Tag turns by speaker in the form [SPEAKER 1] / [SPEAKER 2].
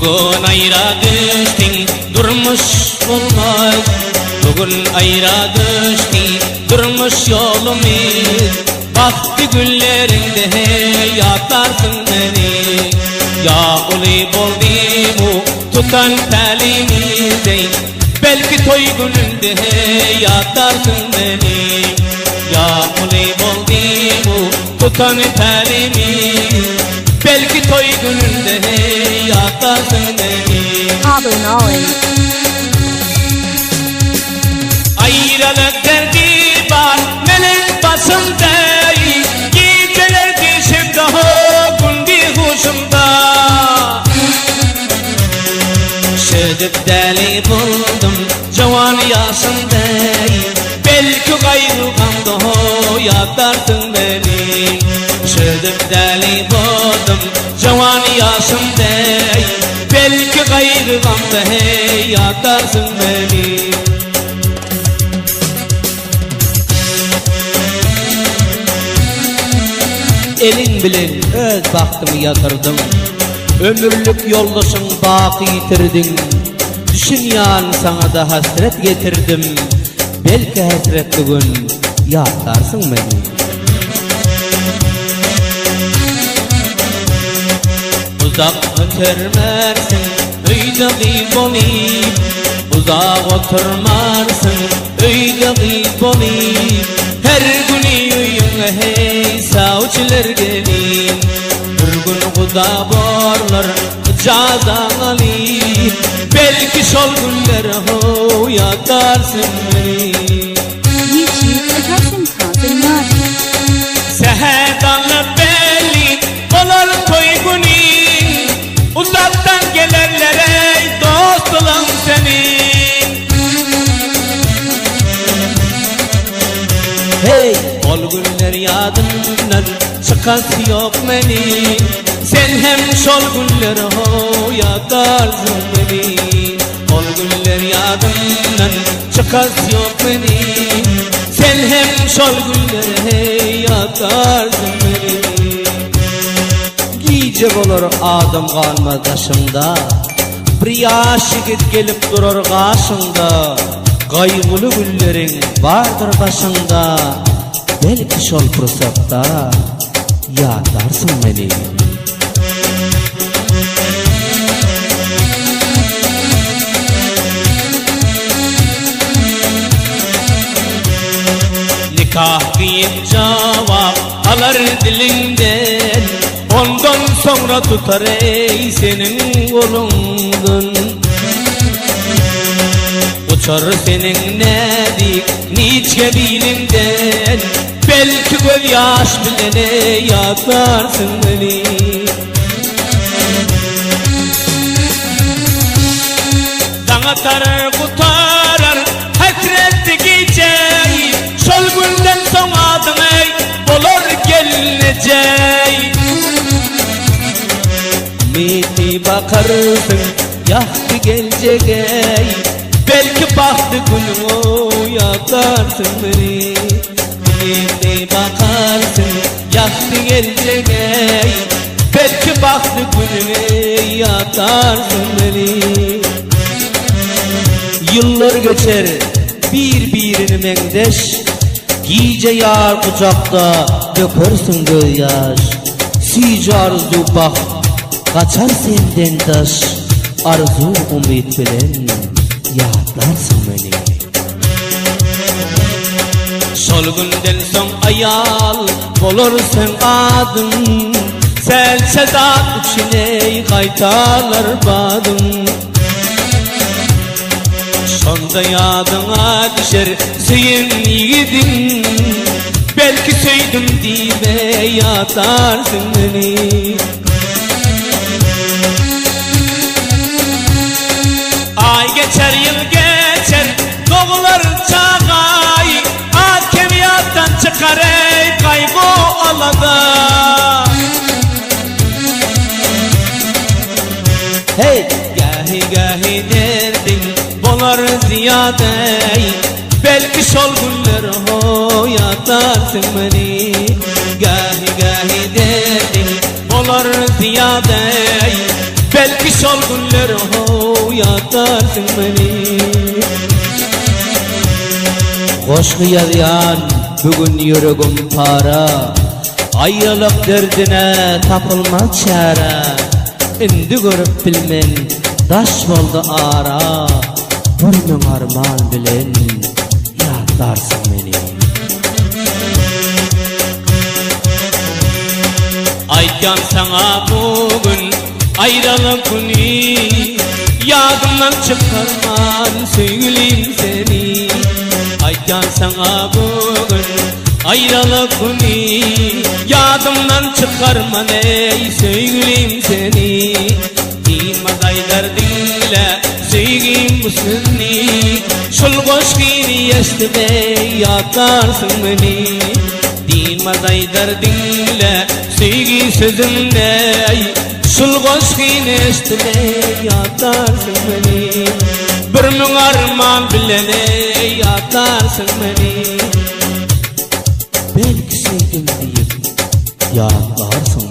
[SPEAKER 1] Bugün ayra düştün durmuş olmaz. Bugün ayra düştün durmuş yolumuz. Baktı güllerinde yatarsın beni. Ya uli boldimu tutan telimizde. Belki toy gününde yatarsın beni. Ya uli boldimu tutan telimiz. Belki toy gününde yatarsın beni.
[SPEAKER 2] Abone olun.
[SPEAKER 1] Ayrılık derdi var melek başımda. Geceler peşimde gündüz huşumda. Şedid deli buldum cavan yaşımda. Belki gayrı gamda yatarsın beni. Şedid deli buldum cavan yaşımda. Belki gayrı gamda yatarsın beni. Elin bilen öz baktımı yatırdım. Ömürlük yoldaşın baki yitirdin. Düşün yan sana da hasret getirdim. Belki hasretli gün yatarsın beni. Uzak oturmarsın öyle gıyb olayım. Uzak oturmarsın öyle gıyb olayım. Her gün yüyün hey savcılar gelin. Bir gün kuda borlar cadan alayım. Belki şol günler ho yatarsın beni.
[SPEAKER 2] YouTube Akasim Kazımlar.
[SPEAKER 1] Sehedanlı belli olur toy günü. Uzaktan gelenlere dost olan senin. Hey! Ol günler yadımdan çıkası yok beni. Sen hem şol günler ho yatarsın beni. Ol günler yadımdan çıkası yok beni. Sen hem şol günler hey yatarsın beni. Gece olur adım kalmaz başımda. Bir yaş yigit gelip durur karşımda. Kaygılı güllerin vardır başında. Belki şol fırsatta yatarsın beni. Nikah giyip cevap alır dilinden. Ondan sonra tutar ey senin kolundan. Uçar senin nedik niçke bilimden. Belki göz yaş bilene yatarsın beni. Dağıtar kurtarar hasret geceyi. Şol günden son adım ey olur gelinecek. Miti bakarsın yaktı gelecek ey. Belki baktı günü yatarsın beni. Miti bakarsın yaktı gelecek ey. Belki baktı günü yatarsın beni. Yıllar geçer birbirini mendeş. Gece yar kucakta dökersin gözyaş. Sice arzu bak kaçar senden taş. Arzu umut bilen yatarsın beni. Şol günden son ayal olursun adım. Sen sedat içine kaytalar badım. Sonda yadına düşer söyün yiğidin. Belki söydim diye yatarsın beni. Ay geçer yıl geçer doğular çağay. Akemiyattan çıkar ey kaygı alada. Hey! Gahi gahi derdin bolar ziyade. Belki şol günler ho yatarsın beni. Gahi gahi derdin bolar ziyade. Belki Belki şol günler oyatarsın beni. Qoşqı yazyan bugün yüregim para, ayrılık derdine tapılmaz çare. Indi görüp bilmen daş boldu ara, burmun arman bilen yatarsın beni. Aytgan sana bugün ayrılık günü, yadımdan çıkarman sevgilim seni. Aytgan sana bugün ayrılık günü, yadımdan çıkarman ey sevgilim seni. Dimagay derdinle sevgim seni, şul goşkini yestime yatarsın beni. Dimagay derdinle sevgi sözünle, şul goşkini yestime yatarsın beni. Bir mün arman bilene yatarsın beni. Belki sevdim deyip yatarsın